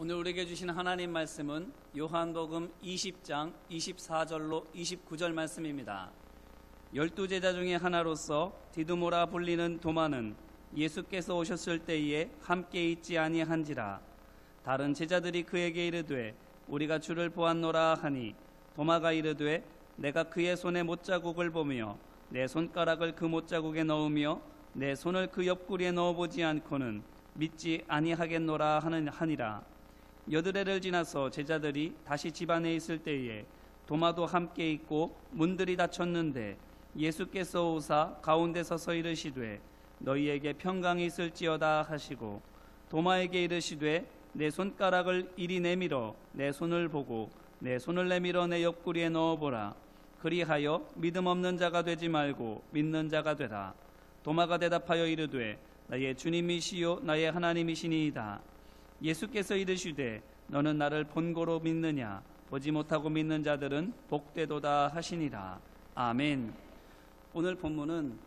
오늘 우리에게 주신 하나님 말씀은 요한복음 20장 24절로 29절 말씀입니다. 12제자 중에 하나로서 디두모라 불리는 도마는 예수께서 오셨을 때에 함께 있지 아니한지라. 다른 제자들이 그에게 이르되 우리가 주를 보았노라 하니 도마가 이르되 내가 그의 손에 못자국을 보며 내 손가락을 그 못자국에 넣으며 내 손을 그 옆구리에 넣어보지 않고는 믿지 아니하겠노라 하니라. 여드레를 지나서 제자들이 다시 집 안에 있을 때에 도마도 함께 있고 문들이 닫혔는데 예수께서 오사 가운데 서서 이르시되 너희에게 평강이 있을지어다 하시고 도마에게 이르시되 내 손가락을 이리 내밀어 내 손을 보고 내 손을 내밀어 내 옆구리에 넣어보라. 그리하여 믿음 없는 자가 되지 말고 믿는 자가 되라. 도마가 대답하여 이르되 나의 주님이시요 나의 하나님이시니이다. 예수께서 이르시되 너는 나를 본고로 믿느냐? 보지 못하고 믿는 자들은 복되도다 하시니라. 아멘. 오늘 본문은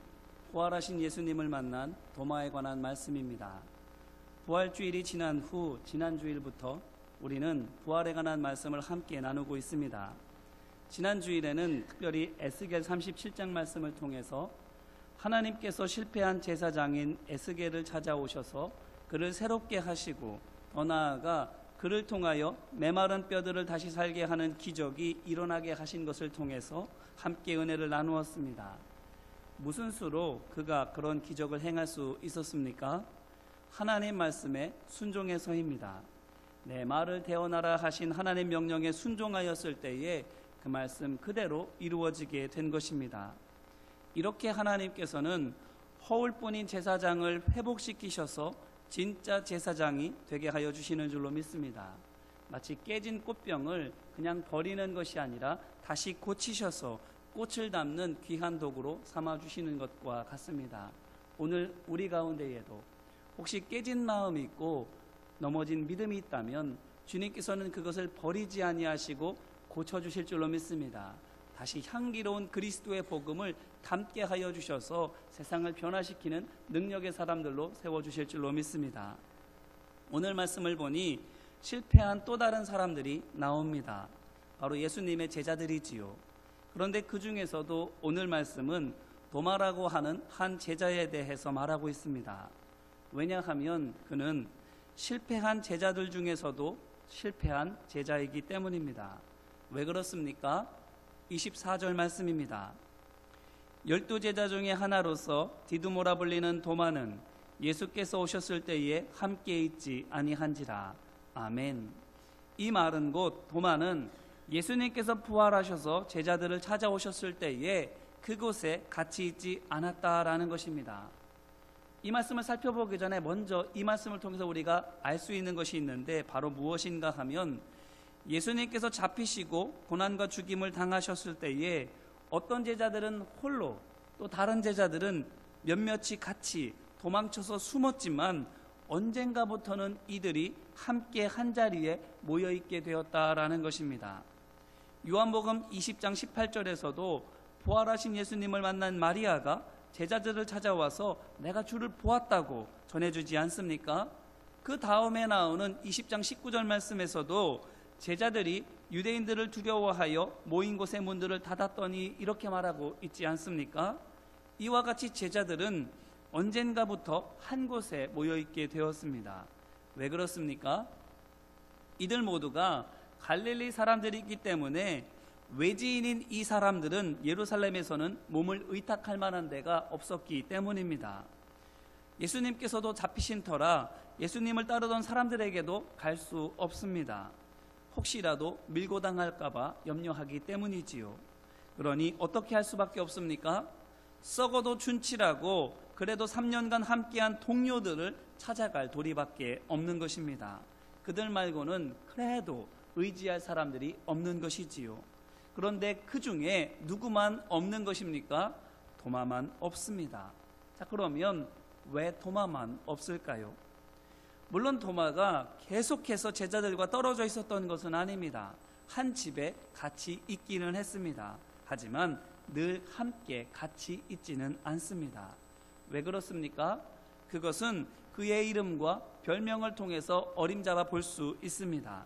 부활하신 예수님을 만난 도마에 관한 말씀입니다. 부활주일이 지난 후 지난주일부터 우리는 부활에 관한 말씀을 함께 나누고 있습니다. 지난 주일에는 특별히 에스겔 37장 말씀을 통해서 하나님께서 실패한 제사장인 에스겔을 찾아오셔서 그를 새롭게 하시고 더 나아가 그를 통하여 메마른 뼈들을 다시 살게 하는 기적이 일어나게 하신 것을 통해서 함께 은혜를 나누었습니다. 무슨 수로 그가 그런 기적을 행할 수 있었습니까? 하나님 말씀에 순종해서입니다. 내 말을 대언하라 하신 하나님 명령에 순종하였을 때에 그 말씀 그대로 이루어지게 된 것입니다. 이렇게 하나님께서는 허울뿐인 제사장을 회복시키셔서 진짜 제사장이 되게 하여 주시는 줄로 믿습니다. 마치 깨진 꽃병을 그냥 버리는 것이 아니라 다시 고치셔서 꽃을 담는 귀한 도구로 삼아 주시는 것과 같습니다. 오늘 우리 가운데에도 혹시 깨진 마음이 있고 넘어진 믿음이 있다면 주님께서는 그것을 버리지 아니하시고 고쳐주실 줄로 믿습니다. 다시 향기로운 그리스도의 복음을 담게 하여 주셔서 세상을 변화시키는 능력의 사람들로 세워주실 줄로 믿습니다. 오늘 말씀을 보니 실패한 또 다른 사람들이 나옵니다. 바로 예수님의 제자들이지요. 그런데 그 중에서도 오늘 말씀은 도마라고 하는 한 제자에 대해서 말하고 있습니다. 왜냐하면 그는 실패한 제자들 중에서도 실패한 제자이기 때문입니다. 왜 그렇습니까? 24절 말씀입니다. 12제자 중에 하나로서 디두모라 불리는 도마는 예수께서 오셨을 때에 함께 있지 아니한지라. 아멘. 이 말은 곧 도마는 예수님께서 부활하셔서 제자들을 찾아오셨을 때에 그곳에 같이 있지 않았다라는 것입니다. 이 말씀을 살펴보기 전에 먼저 이 말씀을 통해서 우리가 알 수 있는 것이 있는데 바로 무엇인가 하면 예수님께서 잡히시고 고난과 죽임을 당하셨을 때에 어떤 제자들은 홀로 또 다른 제자들은 몇몇이 같이 도망쳐서 숨었지만 언젠가부터는 이들이 함께 한자리에 모여있게 되었다라는 것입니다. 요한복음 20장 18절에서도 부활하신 예수님을 만난 마리아가 제자들을 찾아와서 내가 주를 보았다고 전해주지 않습니까? 그 다음에 나오는 20장 19절 말씀에서도 제자들이 유대인들을 두려워하여 모인 곳의 문들을 닫았더니 이렇게 말하고 있지 않습니까? 이와 같이 제자들은 언젠가부터 한 곳에 모여있게 되었습니다. 왜 그렇습니까? 이들 모두가 갈릴리 사람들이기 때문에 외지인인 이 사람들은 예루살렘에서는 몸을 의탁할 만한 데가 없었기 때문입니다. 예수님께서도 잡히신 터라 예수님을 따르던 사람들에게도 갈 수 없습니다. 혹시라도 밀고 당할까봐 염려하기 때문이지요. 그러니 어떻게 할 수밖에 없습니까? 썩어도 춘치라고 그래도 3년간 함께한 동료들을 찾아갈 도리밖에 없는 것입니다. 그들 말고는 그래도 의지할 사람들이 없는 것이지요. 그런데 그 중에 누구만 없는 것입니까? 도마만 없습니다. 자, 그러면 왜 도마만 없을까요? 물론 도마가 계속해서 제자들과 떨어져 있었던 것은 아닙니다. 한 집에 같이 있기는 했습니다. 하지만 늘 함께 같이 있지는 않습니다. 왜 그렇습니까? 그것은 그의 이름과 별명을 통해서 어림잡아 볼 수 있습니다.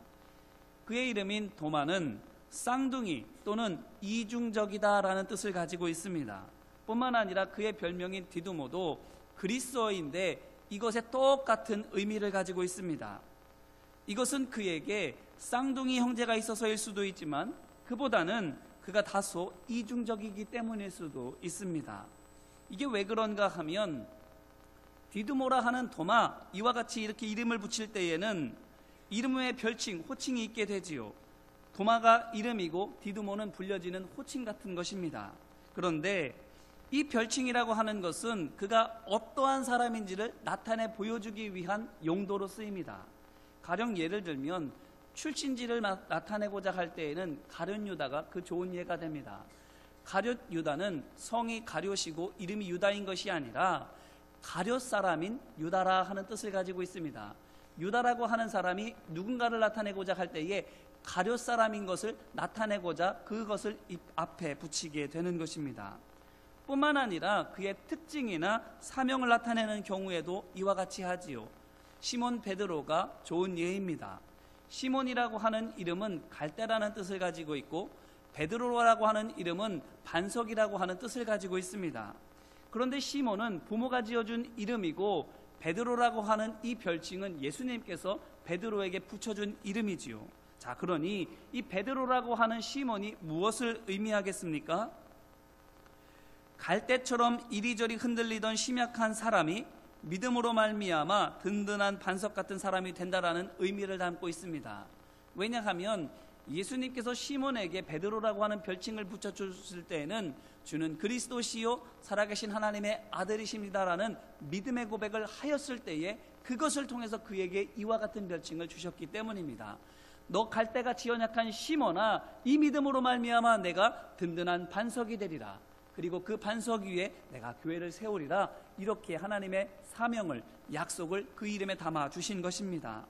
그의 이름인 도마는 쌍둥이 또는 이중적이다라는 뜻을 가지고 있습니다. 뿐만 아니라 그의 별명인 디두모도 그리스어인데 이것에 똑같은 의미를 가지고 있습니다. 이것은 그에게 쌍둥이 형제가 있어서일 수도 있지만 그보다는 그가 다소 이중적이기 때문일 수도 있습니다. 이게 왜 그런가 하면 디두모라 하는 도마, 이와 같이 이렇게 이름을 붙일 때에는 이름 외에 별칭, 호칭이 있게 되지요. 도마가 이름이고 디두모는 불려지는 호칭 같은 것입니다. 그런데 이 별칭이라고 하는 것은 그가 어떠한 사람인지를 나타내 보여주기 위한 용도로 쓰입니다. 가령 예를 들면 출신지를 나타내고자 할 때에는 가룟 유다가 그 좋은 예가 됩니다. 가룟 유다는 성이 가룟이고 이름이 유다인 것이 아니라 가룟 사람인 유다라 하는 뜻을 가지고 있습니다. 유다라고 하는 사람이 누군가를 나타내고자 할 때에 가룟 사람인 것을 나타내고자 그것을 입 앞에 붙이게 되는 것입니다. 뿐만 아니라 그의 특징이나 사명을 나타내는 경우에도 이와 같이 하지요. 시몬 베드로가 좋은 예입니다. 시몬이라고 하는 이름은 갈대라는 뜻을 가지고 있고 베드로라고 하는 이름은 반석이라고 하는 뜻을 가지고 있습니다. 그런데 시몬은 부모가 지어준 이름이고 베드로라고 하는 이 별칭은 예수님께서 베드로에게 붙여준 이름이지요. 자, 그러니 이 베드로라고 하는 시몬이 무엇을 의미하겠습니까? 갈대처럼 이리저리 흔들리던 심약한 사람이 믿음으로 말미암아 든든한 반석 같은 사람이 된다라는 의미를 담고 있습니다. 왜냐하면 예수님께서 시몬에게 베드로라고 하는 별칭을 붙여주실 때에는 주는 그리스도시요 살아계신 하나님의 아들이십니다라는 믿음의 고백을 하였을 때에 그것을 통해서 그에게 이와 같은 별칭을 주셨기 때문입니다. 너 갈대같이 연약한 시몬아, 이 믿음으로 말미암아 내가 든든한 반석이 되리라. 그리고 그 반석 위에 내가 교회를 세우리라. 이렇게 하나님의 사명을, 약속을 그 이름에 담아 주신 것입니다.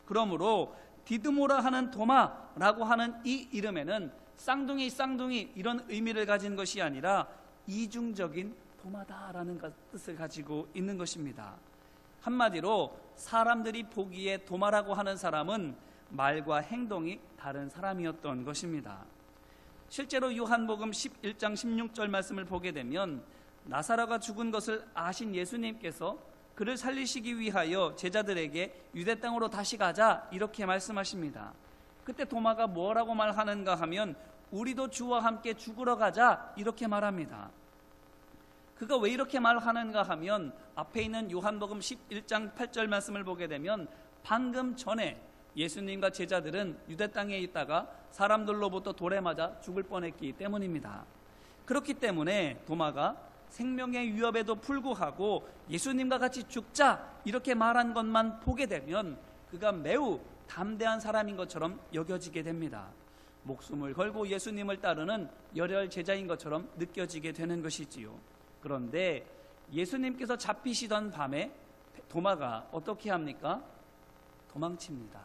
그러므로 디두모라 하는 도마라고 하는 이 이름에는 쌍둥이 이런 의미를 가진 것이 아니라 이중적인 도마다라는 뜻을 가지고 있는 것입니다. 한마디로 사람들이 보기에 도마라고 하는 사람은 말과 행동이 다른 사람이었던 것입니다. 실제로 요한복음 11장 16절 말씀을 보게 되면 나사로가 죽은 것을 아신 예수님께서 그를 살리시기 위하여 제자들에게 유대 땅으로 다시 가자 이렇게 말씀하십니다. 그때 도마가 뭐라고 말하는가 하면 우리도 주와 함께 죽으러 가자 이렇게 말합니다. 그가 왜 이렇게 말하는가 하면 앞에 있는 요한복음 11장 8절 말씀을 보게 되면 방금 전에 예수님과 제자들은 유대 땅에 있다가 사람들로부터 돌에 맞아 죽을 뻔했기 때문입니다. 그렇기 때문에 도마가 생명의 위협에도 불구하고 예수님과 같이 죽자 이렇게 말한 것만 보게 되면 그가 매우 담대한 사람인 것처럼 여겨지게 됩니다. 목숨을 걸고 예수님을 따르는 열혈 제자인 것처럼 느껴지게 되는 것이지요. 그런데 예수님께서 잡히시던 밤에 도마가 어떻게 합니까? 도망칩니다.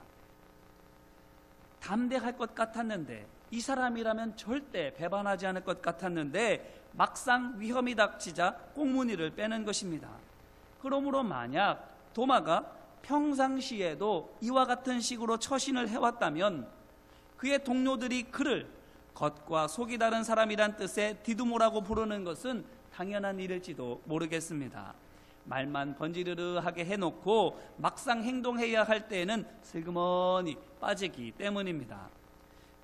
담대할 것 같았는데, 이 사람이라면 절대 배반하지 않을 것 같았는데 막상 위험이 닥치자 꽁무니를 빼는 것입니다. 그러므로 만약 도마가 평상시에도 이와 같은 식으로 처신을 해왔다면 그의 동료들이 그를 겉과 속이 다른 사람이란 뜻의 디두모라고 부르는 것은 당연한 일일지도 모르겠습니다. 말만 번지르르하게 해놓고 막상 행동해야 할 때에는 슬그머니 빠지기 때문입니다.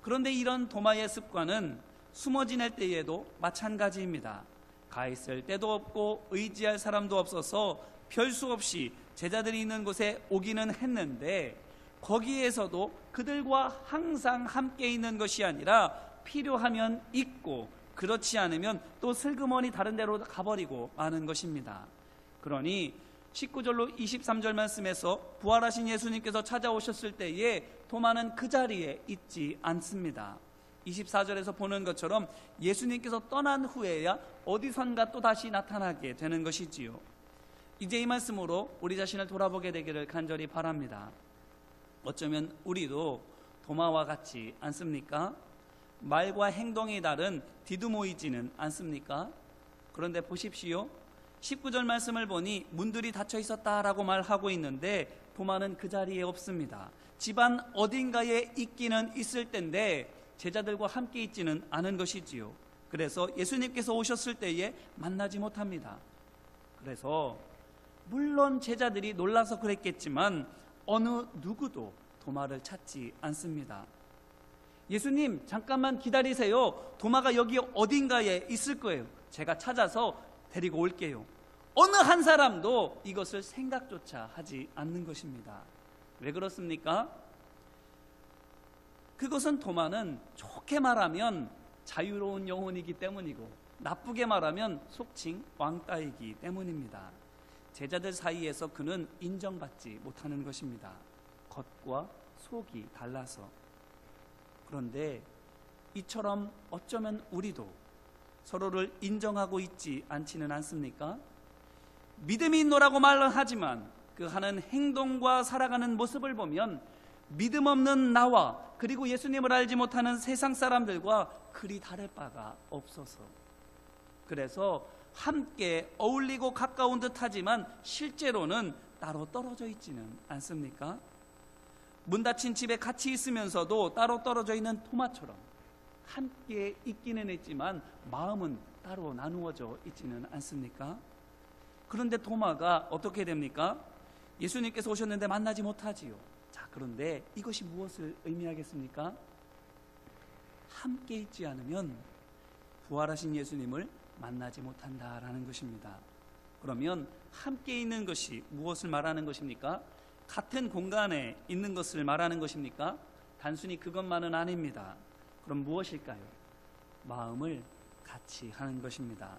그런데 이런 도마의 습관은 숨어 지낼 때에도 마찬가지입니다. 가 있을 때도 없고 의지할 사람도 없어서 별수 없이 제자들이 있는 곳에 오기는 했는데 거기에서도 그들과 항상 함께 있는 것이 아니라 필요하면 있고 그렇지 않으면 또 슬그머니 다른 데로 가버리고 마는 것입니다. 그러니 19절로 23절 말씀에서 부활하신 예수님께서 찾아오셨을 때에 도마는 그 자리에 있지 않습니다. 24절에서 보는 것처럼 예수님께서 떠난 후에야 어디선가 또 다시 나타나게 되는 것이지요. 이제 이 말씀으로 우리 자신을 돌아보게 되기를 간절히 바랍니다. 어쩌면 우리도 도마와 같지 않습니까? 말과 행동이 다른 디두모이지는 않습니까? 그런데 보십시오. 19절 말씀을 보니 문들이 닫혀 있었다라고 말하고 있는데 도마는 그 자리에 없습니다. 집안 어딘가에 있기는 있을 텐데 제자들과 함께 있지는 않은 것이지요. 그래서 예수님께서 오셨을 때에 만나지 못합니다. 그래서 물론 제자들이 놀라서 그랬겠지만 어느 누구도 도마를 찾지 않습니다. 예수님 잠깐만 기다리세요. 도마가 여기 어딘가에 있을 거예요. 제가 찾아서 데리고 올게요. 어느 한 사람도 이것을 생각조차 하지 않는 것입니다. 왜 그렇습니까? 그것은 도마는 좋게 말하면 자유로운 영혼이기 때문이고 나쁘게 말하면 속칭 왕따이기 때문입니다. 제자들 사이에서 그는 인정받지 못하는 것입니다. 겉과 속이 달라서. 그런데 이처럼 어쩌면 우리도 서로를 인정하고 있지 않지는 않습니까? 믿음이 있노라고 말은 하지만 그 하는 행동과 살아가는 모습을 보면 믿음 없는 나와 그리고 예수님을 알지 못하는 세상 사람들과 그리 다를 바가 없어서, 그래서 함께 어울리고 가까운 듯 하지만 실제로는 따로 떨어져 있지는 않습니까? 문 닫힌 집에 같이 있으면서도 따로 떨어져 있는 토마처럼 함께 있기는 했지만 마음은 따로 나누어져 있지는 않습니까? 그런데 도마가 어떻게 됩니까? 예수님께서 오셨는데 만나지 못하지요. 자, 그런데 이것이 무엇을 의미하겠습니까? 함께 있지 않으면 부활하신 예수님을 만나지 못한다라는 것입니다. 그러면 함께 있는 것이 무엇을 말하는 것입니까? 같은 공간에 있는 것을 말하는 것입니까? 단순히 그것만은 아닙니다. 그럼 무엇일까요? 마음을 같이 하는 것입니다.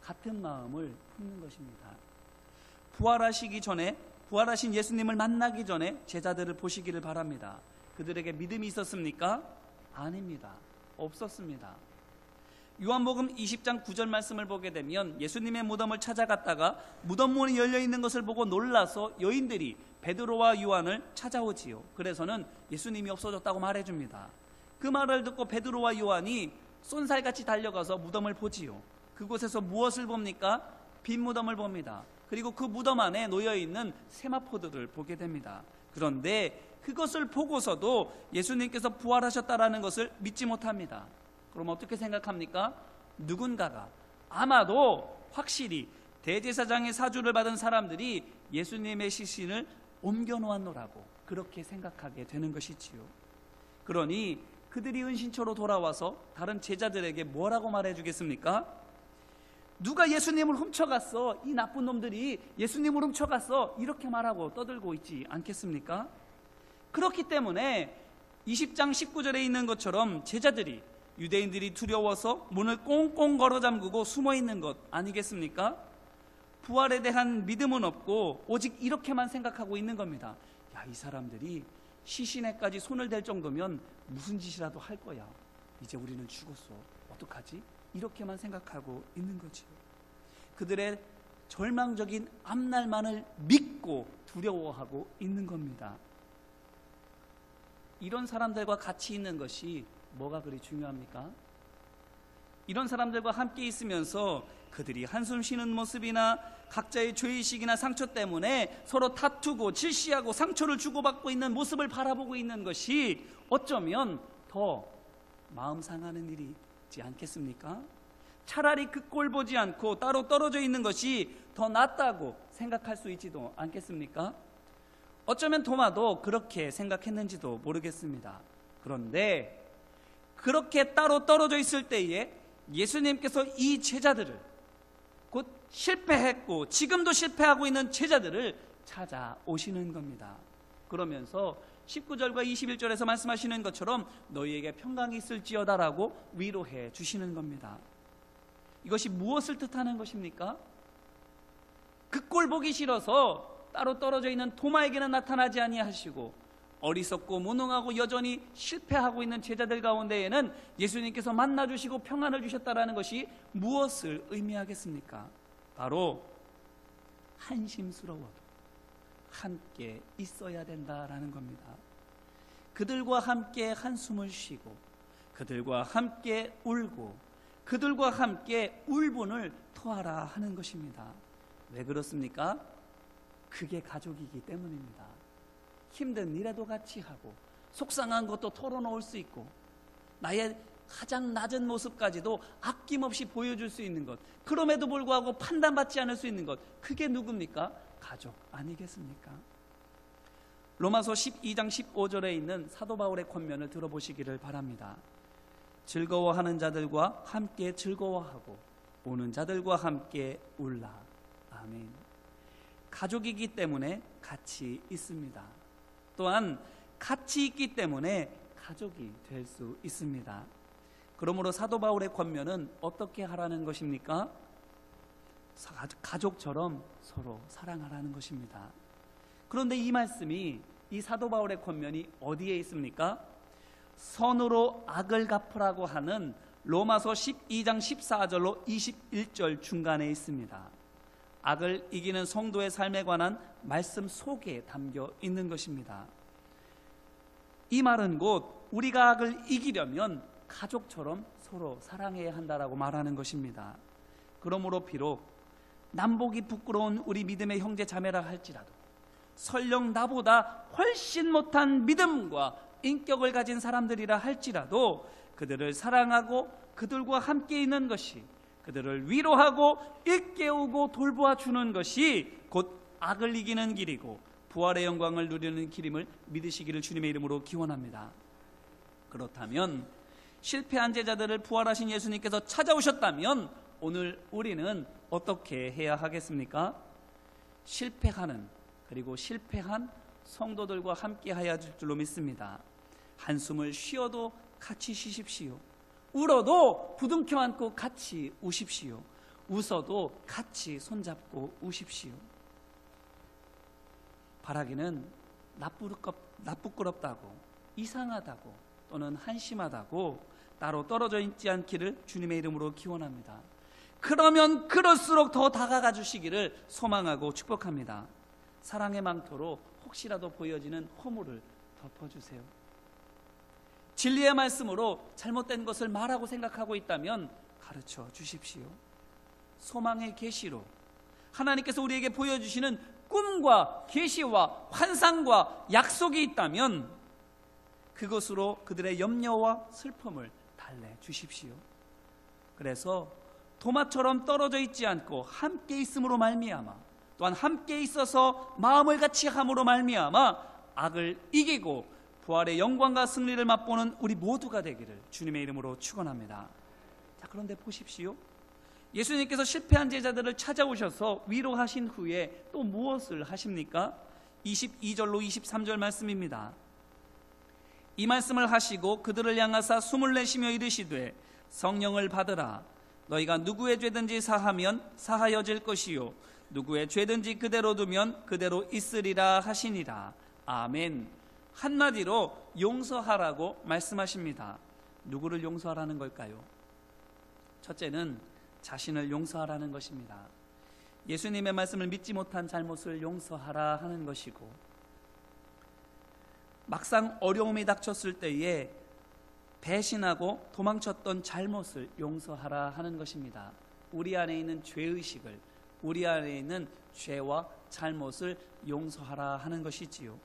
같은 마음을 품는 것입니다. 부활하시기 전에, 부활하신 예수님을 만나기 전에 제자들을 보시기를 바랍니다. 그들에게 믿음이 있었습니까? 아닙니다. 없었습니다. 요한복음 20장 9절 말씀을 보게 되면 예수님의 무덤을 찾아갔다가 무덤 문이 열려있는 것을 보고 놀라서 여인들이 베드로와 요한을 찾아오지요. 그래서는 예수님이 없어졌다고 말해줍니다. 그 말을 듣고 베드로와 요한이 쏜살같이 달려가서 무덤을 보지요. 그곳에서 무엇을 봅니까? 빈 무덤을 봅니다. 그리고 그 무덤 안에 놓여있는 세마포들을 보게 됩니다. 그런데 그것을 보고서도 예수님께서 부활하셨다라는 것을 믿지 못합니다. 그럼 어떻게 생각합니까? 누군가가, 아마도 확실히 대제사장의 사주를 받은 사람들이 예수님의 시신을 옮겨놓았노라고 그렇게 생각하게 되는 것이지요. 그러니 그들이 은신처로 돌아와서 다른 제자들에게 뭐라고 말해주겠습니까? 누가 예수님을 훔쳐갔어, 이 나쁜 놈들이 예수님을 훔쳐갔어, 이렇게 말하고 떠들고 있지 않겠습니까? 그렇기 때문에 20장 19절에 있는 것처럼 제자들이, 유대인들이 두려워서 문을 꽁꽁 걸어 잠그고 숨어 있는 것 아니겠습니까? 부활에 대한 믿음은 없고 오직 이렇게만 생각하고 있는 겁니다. 야, 이 사람들이 시신에까지 손을 댈 정도면 무슨 짓이라도 할 거야. 이제 우리는 죽었어. 어떡하지? 이렇게만 생각하고 있는 거지요. 그들의 절망적인 앞날만을 믿고 두려워하고 있는 겁니다. 이런 사람들과 같이 있는 것이 뭐가 그리 중요합니까? 이런 사람들과 함께 있으면서 그들이 한숨 쉬는 모습이나 각자의 죄의식이나 상처 때문에 서로 다투고 질시하고 상처를 주고받고 있는 모습을 바라보고 있는 것이 어쩌면 더 마음 상하는 일이지 않겠습니까? 차라리 그 꼴 보지 않고 따로 떨어져 있는 것이 더 낫다고 생각할 수 있지도 않겠습니까? 어쩌면 도마도 그렇게 생각했는지도 모르겠습니다. 그런데 그렇게 따로 떨어져 있을 때에 예수님께서 이 제자들을, 곧 실패했고 지금도 실패하고 있는 제자들을 찾아오시는 겁니다. 그러면서 19절과 21절에서 말씀하시는 것처럼 너희에게 평강이 있을지어다라고 위로해 주시는 겁니다. 이것이 무엇을 뜻하는 것입니까? 그 꼴 보기 싫어서 따로 떨어져 있는 도마에게는 나타나지 아니하시고 어리석고 무능하고 여전히 실패하고 있는 제자들 가운데에는 예수님께서 만나주시고 평안을 주셨다라는 것이 무엇을 의미하겠습니까? 바로 한심스러워도 함께 있어야 된다라는 겁니다. 그들과 함께 한숨을 쉬고 그들과 함께 울고 그들과 함께 울분을 토하라 하는 것입니다. 왜 그렇습니까? 그게 가족이기 때문입니다. 힘든 일에도 같이 하고 속상한 것도 털어놓을 수 있고 나의 가장 낮은 모습까지도 아낌없이 보여줄 수 있는 것, 그럼에도 불구하고 판단받지 않을 수 있는 것, 그게 누굽니까? 가족 아니겠습니까? 로마서 12장 15절에 있는 사도 바울의 권면을 들어보시기를 바랍니다. 즐거워하는 자들과 함께 즐거워하고 우는 자들과 함께 울라. 아멘. 가족이기 때문에 같이 있습니다. 또한 같이 있기 때문에 가족이 될 수 있습니다. 그러므로 사도 바울의 권면은 어떻게 하라는 것입니까? 가족처럼 서로 사랑하라는 것입니다. 그런데 이 말씀이, 이 사도 바울의 권면이 어디에 있습니까? 선으로 악을 갚으라고 하는 로마서 12장 14절로 21절 중간에 있습니다. 악을 이기는 성도의 삶에 관한 말씀 속에 담겨 있는 것입니다. 이 말은 곧 우리가 악을 이기려면 가족처럼 서로 사랑해야 한다라고 말하는 것입니다. 그러므로 비록 남보기 부끄러운 우리 믿음의 형제 자매라 할지라도 설령 나보다 훨씬 못한 믿음과 인격을 가진 사람들이라 할지라도 그들을 사랑하고 그들과 함께 있는 것이, 그들을 위로하고 일깨우고 돌보아 주는 것이 곧 악을 이기는 길이고 부활의 영광을 누리는 길임을 믿으시기를 주님의 이름으로 기원합니다. 그렇다면 실패한 제자들을 부활하신 예수님께서 찾아오셨다면 오늘 우리는 어떻게 해야 하겠습니까? 실패하는, 그리고 실패한 성도들과 함께 하여야 할 줄로 믿습니다. 한숨을 쉬어도 같이 쉬십시오. 울어도 부둥켜 안고 같이 우십시오. 웃어도 같이 손잡고 우십시오. 바라기는 나쁘끄럽다고, 이상하다고, 또는 한심하다고 따로 떨어져 있지 않기를 주님의 이름으로 기원합니다. 그러면 그럴수록 더 다가가 주시기를 소망하고 축복합니다. 사랑의 망토로 혹시라도 보여지는 허물을 덮어주세요. 진리의 말씀으로 잘못된 것을 말하고 생각하고 있다면 가르쳐 주십시오. 소망의 계시로 하나님께서 우리에게 보여주시는 꿈과 계시와 환상과 약속이 있다면 그것으로 그들의 염려와 슬픔을 달래주십시오. 그래서 도마처럼 떨어져 있지 않고 함께 있음으로 말미암아, 또한 함께 있어서 마음을 같이 함으로 말미암아 악을 이기고 부활의 영광과 승리를 맛보는 우리 모두가 되기를 주님의 이름으로 축원합니다. 자, 그런데 보십시오. 예수님께서 실패한 제자들을 찾아오셔서 위로하신 후에 또 무엇을 하십니까? 22절로 23절 말씀입니다. 이 말씀을 하시고 그들을 향하사 숨을 내쉬며 이르시되 성령을 받으라. 너희가 누구의 죄든지 사하면 사하여질 것이요 누구의 죄든지 그대로 두면 그대로 있으리라 하시니라. 아멘. 한마디로 용서하라고 말씀하십니다. 누구를 용서하라는 걸까요? 첫째는 자신을 용서하라는 것입니다. 예수님의 말씀을 믿지 못한 잘못을 용서하라 하는 것이고, 막상 어려움이 닥쳤을 때에 배신하고 도망쳤던 잘못을 용서하라 하는 것입니다. 우리 안에 있는 죄의식을, 우리 안에 있는 죄와 잘못을 용서하라 하는 것이지요.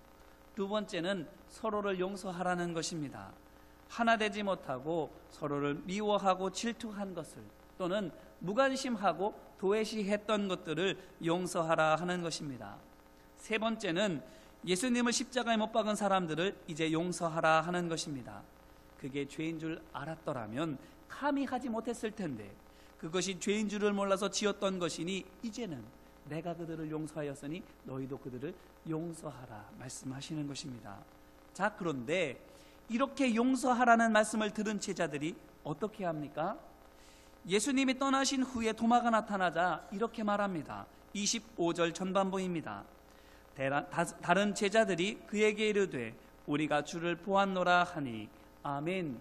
두 번째는 서로를 용서하라는 것입니다. 하나 되지 못하고 서로를 미워하고 질투한 것을, 또는 무관심하고 도외시했던 것들을 용서하라 하는 것입니다. 세 번째는 예수님을 십자가에 못 박은 사람들을 이제 용서하라 하는 것입니다. 그게 죄인 줄 알았더라면 감히 하지 못했을 텐데 그것이 죄인 줄을 몰라서 지었던 것이니 이제는 내가 그들을 용서하였으니 너희도 그들을 용서하라 말씀하시는 것입니다. 자, 그런데 이렇게 용서하라는 말씀을 들은 제자들이 어떻게 합니까? 예수님이 떠나신 후에 도마가 나타나자 이렇게 말합니다. 25절 전반부입니다. 다른 제자들이 그에게 이르되 우리가 주를 보았노라 하니 아멘.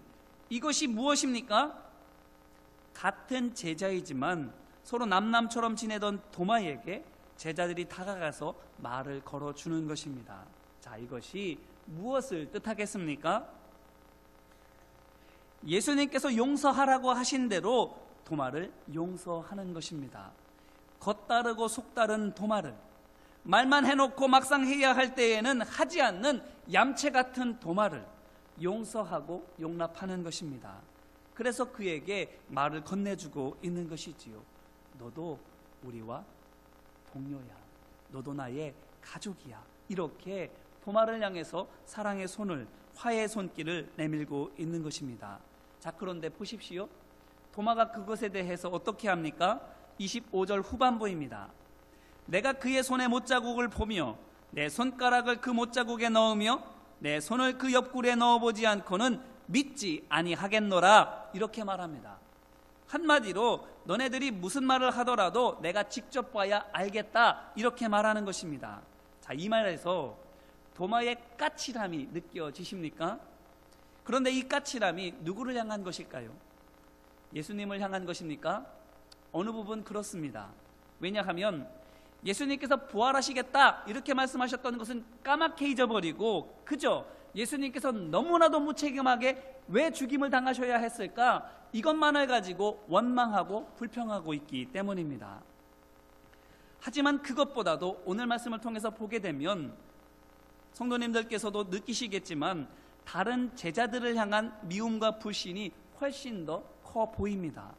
이것이 무엇입니까? 같은 제자이지만 서로 남남처럼 지내던 도마에게 제자들이 다가가서 말을 걸어주는 것입니다. 자, 이것이 무엇을 뜻하겠습니까? 예수님께서 용서하라고 하신 대로 도마를 용서하는 것입니다. 겉다르고 속다른 도마를 말만 해놓고 막상 해야 할 때에는 하지 않는 얌체 같은 도마를 용서하고 용납하는 것입니다. 그래서 그에게 말을 건네주고 있는 것이지요. 너도 우리와 동료야. 너도 나의 가족이야. 이렇게 도마를 향해서 사랑의 손을, 화해의 손길을 내밀고 있는 것입니다. 자, 그런데 보십시오. 도마가 그것에 대해서 어떻게 합니까? 25절 후반부입니다. 내가 그의 손에 못자국을 보며 내 손가락을 그 못자국에 넣으며 내 손을 그 옆구리에 넣어보지 않고는 믿지 아니하겠노라. 이렇게 말합니다. 한마디로 너네들이 무슨 말을 하더라도 내가 직접 봐야 알겠다. 이렇게 말하는 것입니다. 자, 이 말에서 도마의 까칠함이 느껴지십니까? 그런데 이 까칠함이 누구를 향한 것일까요? 예수님을 향한 것입니까? 어느 부분 그렇습니다. 왜냐하면 예수님께서 부활하시겠다 이렇게 말씀하셨던 것은 까맣게 잊어버리고 그저 예수님께서 너무나도 무책임하게 왜 죽임을 당하셔야 했을까? 이것만을 가지고 원망하고 불평하고 있기 때문입니다. 하지만 그것보다도 오늘 말씀을 통해서 보게 되면 성도님들께서도 느끼시겠지만 다른 제자들을 향한 미움과 불신이 훨씬 더 커 보입니다.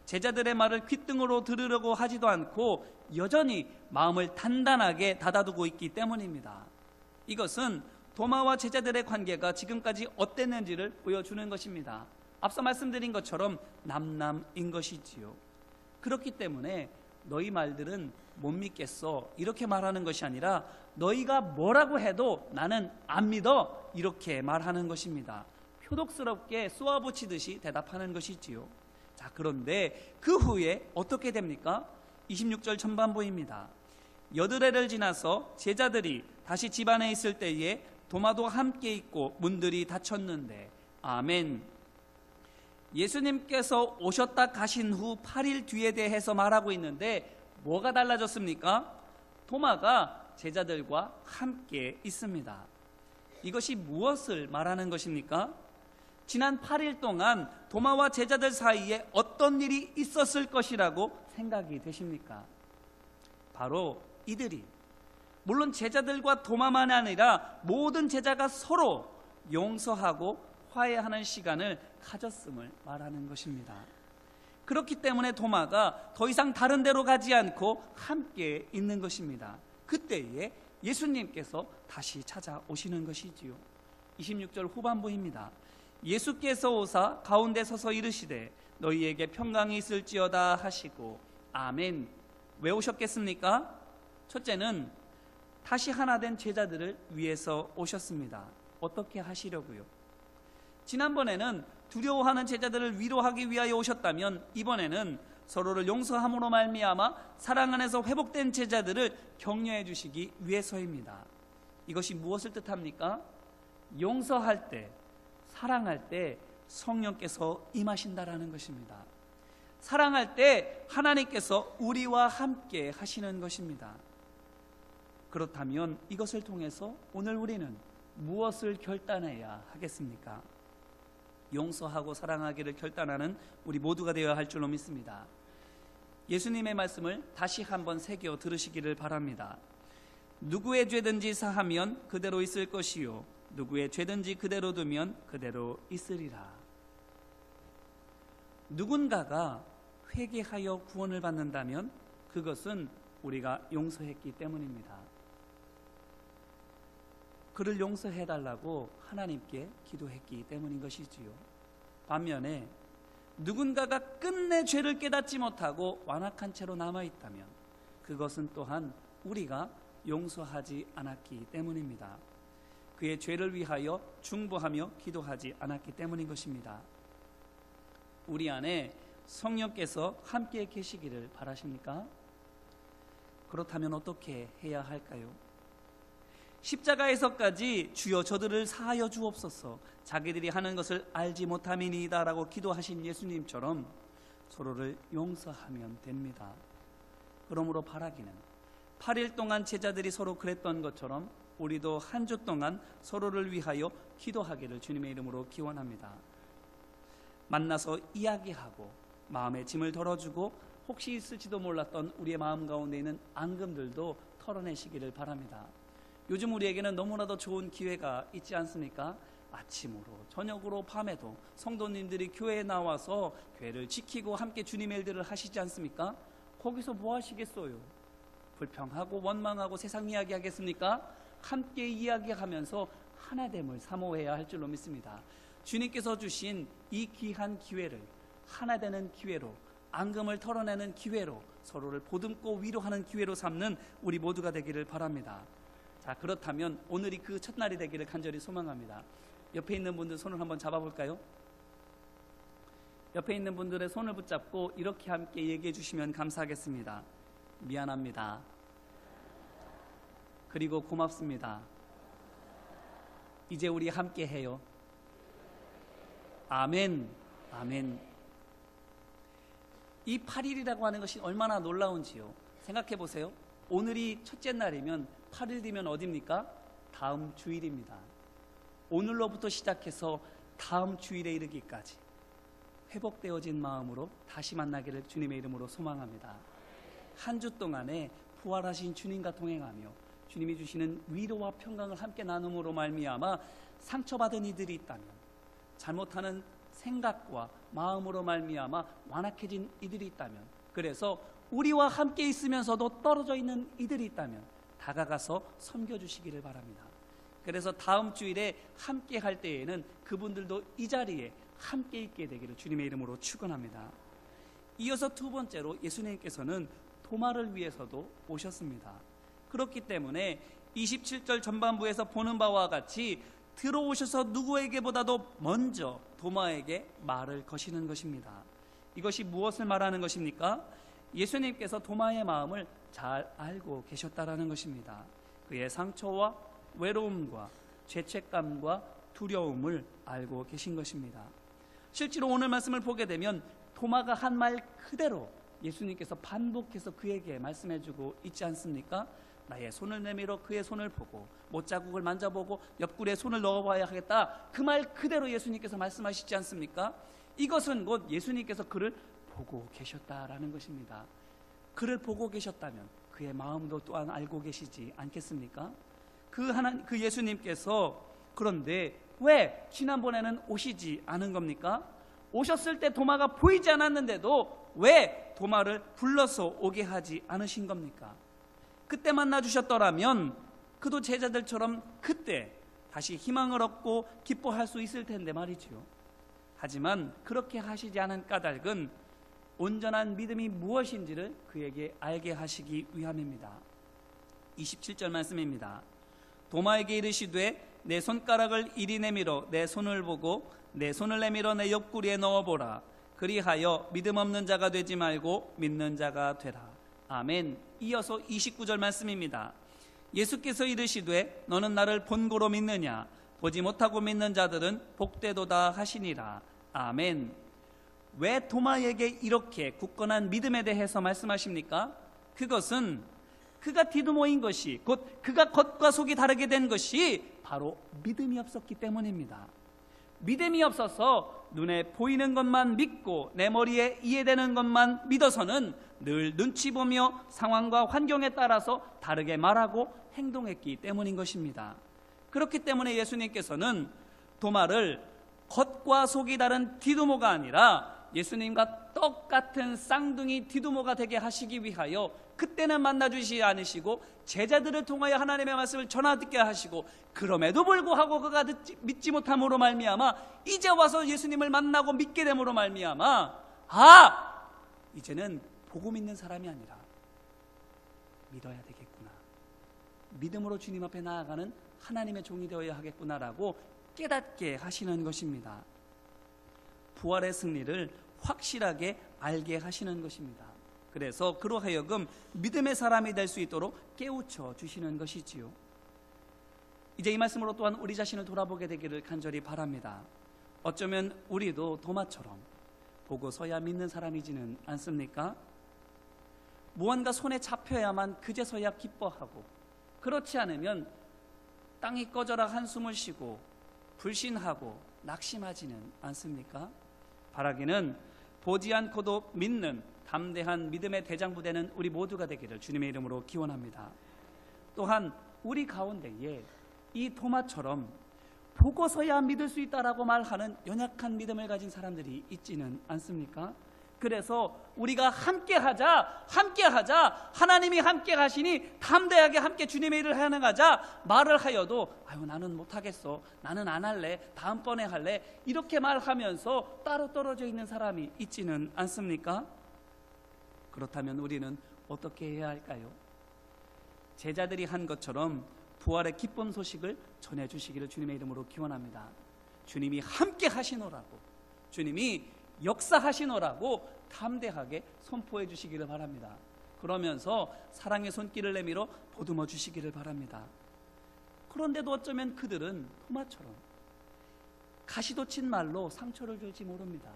제자들의 말을 귓등으로 들으려고 하지도 않고 여전히 마음을 단단하게 닫아두고 있기 때문입니다. 이것은 도마와 제자들의 관계가 지금까지 어땠는지를 보여주는 것입니다. 앞서 말씀드린 것처럼 남남인 것이지요. 그렇기 때문에 너희 말들은 못 믿겠어 이렇게 말하는 것이 아니라 너희가 뭐라고 해도 나는 안 믿어 이렇게 말하는 것입니다. 표독스럽게 쏘아붙이듯이 대답하는 것이지요. 자, 그런데 그 후에 어떻게 됩니까? 26절 전반부입니다. 여드레를 지나서 제자들이 다시 집 안에 있을 때에 도마도 함께 있고 문들이 닫혔는데 아멘. 예수님께서 오셨다 가신 후 8일 뒤에 대해서 말하고 있는데 뭐가 달라졌습니까? 도마가 제자들과 함께 있습니다. 이것이 무엇을 말하는 것입니까? 지난 8일 동안 도마와 제자들 사이에 어떤 일이 있었을 것이라고 생각이 되십니까? 바로 이들이 물론 제자들과 도마만 아니라 모든 제자가 서로 용서하고 화해하는 시간을 가졌음을 말하는 것입니다. 그렇기 때문에 도마가 더 이상 다른 데로 가지 않고 함께 있는 것입니다. 그때에 예수님께서 다시 찾아오시는 것이지요. 26절 후반부입니다. 예수께서 오사 가운데 서서 이르시되 너희에게 평강이 있을지어다 하시고 아멘. 왜 오셨겠습니까? 첫째는 다시 하나 된 제자들을 위해서 오셨습니다. 어떻게 하시려고요? 지난번에는 두려워하는 제자들을 위로하기 위하여 오셨다면 이번에는 서로를 용서함으로 말미암아 사랑 안에서 회복된 제자들을 격려해 주시기 위해서입니다. 이것이 무엇을 뜻합니까? 용서할 때, 사랑할 때 성령께서 임하신다라는 것입니다. 사랑할 때 하나님께서 우리와 함께 하시는 것입니다. 그렇다면 이것을 통해서 오늘 우리는 무엇을 결단해야 하겠습니까? 용서하고 사랑하기를 결단하는 우리 모두가 되어야 할 줄로 믿습니다. 예수님의 말씀을 다시 한번 새겨 들으시기를 바랍니다. 누구의 죄든지 사하면 그대로 있을 것이요 누구의 죄든지 그대로 두면 그대로 있으리라. 누군가가 회개하여 구원을 받는다면 그것은 우리가 용서했기 때문입니다. 그를 용서해달라고 하나님께 기도했기 때문인 것이지요. 반면에 누군가가 끝내 죄를 깨닫지 못하고 완악한 채로 남아있다면 그것은 또한 우리가 용서하지 않았기 때문입니다. 그의 죄를 위하여 중보하며 기도하지 않았기 때문인 것입니다. 우리 안에 성령께서 함께 계시기를 바라십니까? 그렇다면 어떻게 해야 할까요? 십자가에서까지 주여 저들을 사하여 주옵소서 자기들이 하는 것을 알지 못함이니이다 라고 기도하신 예수님처럼 서로를 용서하면 됩니다. 그러므로 바라기는 8일 동안 제자들이 서로 그랬던 것처럼 우리도 한 주 동안 서로를 위하여 기도하기를 주님의 이름으로 기원합니다. 만나서 이야기하고 마음의 짐을 덜어주고 혹시 있을지도 몰랐던 우리의 마음 가운데 있는 앙금들도 털어내시기를 바랍니다. 요즘 우리에게는 너무나도 좋은 기회가 있지 않습니까? 아침으로, 저녁으로, 밤에도 성도님들이 교회에 나와서 교회를 지키고 함께 주님의 일들을 하시지 않습니까? 거기서 뭐 하시겠어요? 불평하고 원망하고 세상 이야기 하겠습니까? 함께 이야기하면서 하나됨을 사모해야 할 줄로 믿습니다. 주님께서 주신 이 귀한 기회를 하나되는 기회로, 앙금을 털어내는 기회로, 서로를 보듬고 위로하는 기회로 삼는 우리 모두가 되기를 바랍니다. 자, 그렇다면 오늘이 그 첫날이 되기를 간절히 소망합니다. 옆에 있는 분들 손을 한번 잡아볼까요? 옆에 있는 분들의 손을 붙잡고 이렇게 함께 얘기해 주시면 감사하겠습니다. 미안합니다. 그리고 고맙습니다. 이제 우리 함께 해요. 아멘. 아멘. 이 8일이라고 하는 것이 얼마나 놀라운지요. 생각해 보세요. 오늘이 첫째 날이면 8일 뒤면 어디입니까? 다음 주일입니다. 오늘로부터 시작해서 다음 주일에 이르기까지 회복되어진 마음으로 다시 만나기를 주님의 이름으로 소망합니다. 한 주 동안에 부활하신 주님과 동행하며 주님이 주시는 위로와 평강을 함께 나눔으로 말미암아 상처받은 이들이 있다면, 잘못하는 생각과 마음으로 말미암아 완악해진 이들이 있다면, 그래서 우리와 함께 있으면서도 떨어져 있는 이들이 있다면 다가가서 섬겨주시기를 바랍니다. 그래서 다음 주일에 함께 할 때에는 그분들도 이 자리에 함께 있게 되기를 주님의 이름으로 축원합니다. 이어서 두 번째로 예수님께서는 도마를 위해서도 오셨습니다. 그렇기 때문에 27절 전반부에서 보는 바와 같이 들어오셔서 누구에게보다도 먼저 도마에게 말을 거시는 것입니다. 이것이 무엇을 말하는 것입니까? 예수님께서 도마의 마음을 잘 알고 계셨다라는 것입니다. 그의 상처와 외로움과 죄책감과 두려움을 알고 계신 것입니다. 실제로 오늘 말씀을 보게 되면 도마가 한 말 그대로 예수님께서 반복해서 그에게 말씀해주고 있지 않습니까? 나의 손을 내밀어 그의 손을 보고 못자국을 만져보고 옆구리에 손을 넣어봐야 하겠다. 그 말 그대로 예수님께서 말씀하시지 않습니까? 이것은 곧 예수님께서 그를 보고 계셨다라는 것입니다. 그를 보고 계셨다면 그의 마음도 또한 알고 계시지 않겠습니까? 그 예수님께서 그런데 왜 지난번에는 오시지 않은 겁니까? 오셨을 때 도마가 보이지 않았는데도 왜 도마를 불러서 오게 하지 않으신 겁니까? 그때 만나주셨더라면 그도 제자들처럼 그때 다시 희망을 얻고 기뻐할 수 있을 텐데 말이죠. 하지만 그렇게 하시지 않은 까닭은 온전한 믿음이 무엇인지를 그에게 알게 하시기 위함입니다. 27절 말씀입니다. 도마에게 이르시되 내 손가락을 이리 내밀어 내 손을 보고 내 손을 내밀어 내 옆구리에 넣어보라. 그리하여 믿음 없는 자가 되지 말고 믿는 자가 되라. 아멘. 이어서 29절 말씀입니다. 예수께서 이르시되 너는 나를 본고로 믿느냐? 보지 못하고 믿는 자들은 복되도다 하시니라. 아멘. 왜 도마에게 이렇게 굳건한 믿음에 대해서 말씀하십니까? 그것은 그가 디두모인 것이, 곧 그가 겉과 속이 다르게 된 것이 바로 믿음이 없었기 때문입니다. 믿음이 없어서 눈에 보이는 것만 믿고 내 머리에 이해되는 것만 믿어서는 늘 눈치 보며 상황과 환경에 따라서 다르게 말하고 행동했기 때문인 것입니다. 그렇기 때문에 예수님께서는 도마를 겉과 속이 다른 디두모가 아니라 예수님과 똑같은 쌍둥이 디두모가 되게 하시기 위하여 그때는 만나주시지 않으시고 제자들을 통하여 하나님의 말씀을 전하듣게 하시고, 그럼에도 불구하고 그가 믿지 못함으로 말미암아 이제 와서 예수님을 만나고 믿게 됨으로 말미암아 이제는 보고 믿는 사람이 아니라 믿어야 되겠구나, 믿음으로 주님 앞에 나아가는 하나님의 종이 되어야 하겠구나라고 깨닫게 하시는 것입니다. 부활의 승리를 확실하게 알게 하시는 것입니다. 그래서 그로 하여금 믿음의 사람이 될 수 있도록 깨우쳐 주시는 것이지요. 이제 이 말씀으로 또한 우리 자신을 돌아보게 되기를 간절히 바랍니다. 어쩌면 우리도 도마처럼 보고서야 믿는 사람이지는 않습니까? 무언가 손에 잡혀야만 그제서야 기뻐하고, 그렇지 않으면 땅이 꺼져라 한숨을 쉬고 불신하고 낙심하지는 않습니까? 바라기는 보지 않고도 믿는 담대한 믿음의 대장부 되는 우리 모두가 되기를 주님의 이름으로 기원합니다. 또한 우리 가운데에 이 토마처럼 보고서야 믿을 수 있다라고 말하는 연약한 믿음을 가진 사람들이 있지는 않습니까? 그래서 우리가 함께하자, 하나님이 함께 하시니 담대하게 함께 주님의 일을 해나가자 말을 하여도 나는 못하겠어, 나는 안 할래, 다음번에 할래, 이렇게 말하면서 따로 떨어져 있는 사람이 있지는 않습니까? 그렇다면 우리는 어떻게 해야 할까요? 제자들이 한 것처럼 부활의 기쁜 소식을 전해주시기를 주님의 이름으로 기원합니다. 주님이 함께 하시노라고, 주님이 역사하시노라고 담대하게 선포해 주시기를 바랍니다. 그러면서 사랑의 손길을 내밀어 보듬어 주시기를 바랍니다. 그런데도 어쩌면 그들은 토마처럼 가시도 친 말로 상처를 줄지 모릅니다.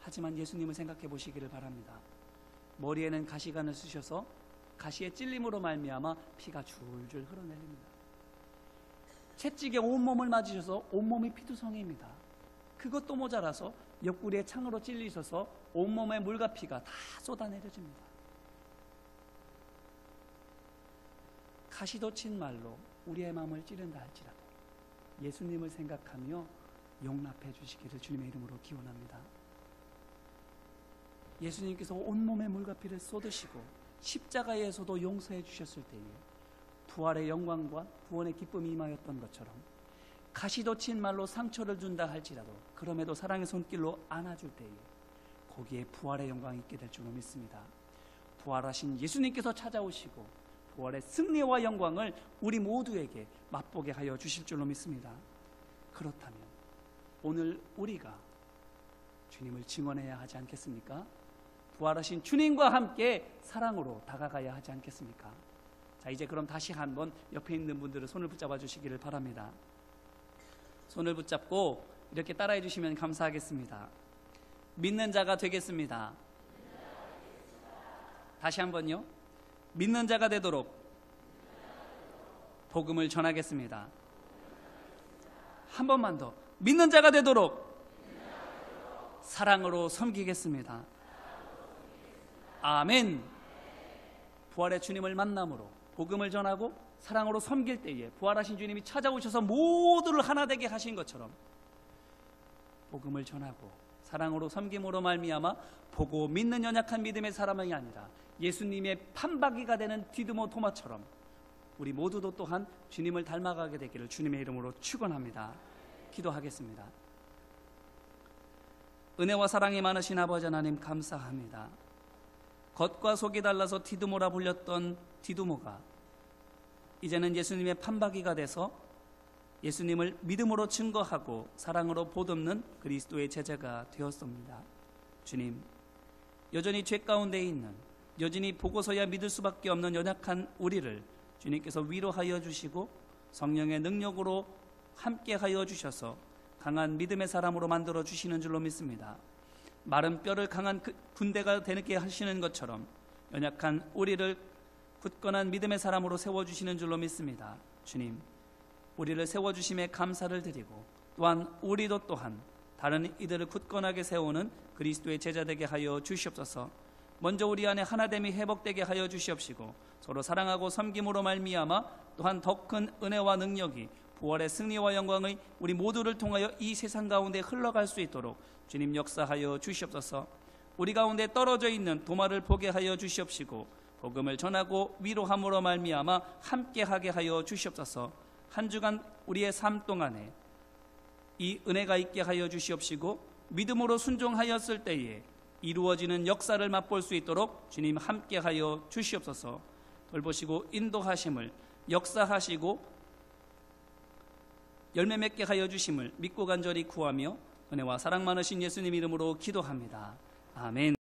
하지만 예수님을 생각해 보시기를 바랍니다. 머리에는 가시관을 쓰셔서 가시의 찔림으로 말미암아 피가 줄줄 흘러내립니다. 채찍에 온몸을 맞으셔서 온몸이 피투성이입니다. 그것도 모자라서 옆구리에 창으로 찔리셔서 온몸에 물과 피가 다 쏟아내려집니다. 가시도 친 말로 우리의 마음을 찌른다 할지라도 예수님을 생각하며 용납해 주시기를 주님의 이름으로 기원합니다. 예수님께서 온몸에 물과 피를 쏟으시고 십자가에서도 용서해 주셨을 때에 부활의 영광과 구원의 기쁨이 임하였던 것처럼 가시도 친 말로 상처를 준다 할지라도 그럼에도 사랑의 손길로 안아줄 때에 거기에 부활의 영광이 있게 될 줄로 믿습니다. 부활하신 예수님께서 찾아오시고 부활의 승리와 영광을 우리 모두에게 맛보게 하여 주실 줄로 믿습니다. 그렇다면 오늘 우리가 주님을 증언해야 하지 않겠습니까? 부활하신 주님과 함께 사랑으로 다가가야 하지 않겠습니까? 자, 이제 그럼 다시 한번 옆에 있는 분들은 손을 붙잡아 주시기를 바랍니다. 손을 붙잡고 이렇게 따라해 주시면 감사하겠습니다. 믿는 자가 되겠습니다. 다시 한번요. 믿는 자가 되도록 복음을 전하겠습니다. 한 번만 더. 믿는 자가 되도록 사랑으로 섬기겠습니다. 아멘. 부활의 주님을 만남으로 복음을 전하고 사랑으로 섬길 때에 부활하신 주님이 찾아오셔서 모두를 하나 되게 하신 것처럼 복음을 전하고 사랑으로 섬김으로 말미암아 보고 믿는 연약한 믿음의 사람이 아니라 예수님의 판박이가 되는 디두모 토마처럼 우리 모두도 또한 주님을 닮아가게 되기를 주님의 이름으로 축원합니다. 기도하겠습니다. 은혜와 사랑이 많으신 아버지 하나님 감사합니다. 겉과 속이 달라서 디두모라 불렸던 디두모가 이제는 예수님의 판박이가 돼서 예수님을 믿음으로 증거하고 사랑으로 보듬는 그리스도의 제자가 되었습니다. 주님, 여전히 죄 가운데 있는, 여전히 보고서야 믿을 수밖에 없는 연약한 우리를 주님께서 위로하여 주시고 성령의 능력으로 함께하여 주셔서 강한 믿음의 사람으로 만들어 주시는 줄로 믿습니다. 마른 뼈를 강한 군대가 되게 하시는 것처럼 연약한 우리를 굳건한 믿음의 사람으로 세워주시는 줄로 믿습니다. 주님, 우리를 세워주심에 감사를 드리고 또한 우리도 또한 다른 이들을 굳건하게 세우는 그리스도의 제자 되게 하여 주시옵소서. 먼저 우리 안에 하나됨이 회복되게 하여 주시옵시고 서로 사랑하고 섬김으로 말미암아 또한 더 큰 은혜와 능력이 부활의 승리와 영광의 우리 모두를 통하여 이 세상 가운데 흘러갈 수 있도록 주님 역사하여 주시옵소서. 우리 가운데 떨어져 있는 도마를 보게 하여 주시옵시고 복음을 전하고 위로함으로 말미암아 함께하게 하여 주시옵소서. 한 주간 우리의 삶 동안에 이 은혜가 있게 하여 주시옵시고 믿음으로 순종하였을 때에 이루어지는 역사를 맛볼 수 있도록 주님 함께하여 주시옵소서. 돌보시고 인도하심을 역사하시고 열매 맺게 하여 주심을 믿고 간절히 구하며 은혜와 사랑 많으신 예수님 이름으로 기도합니다. 아멘.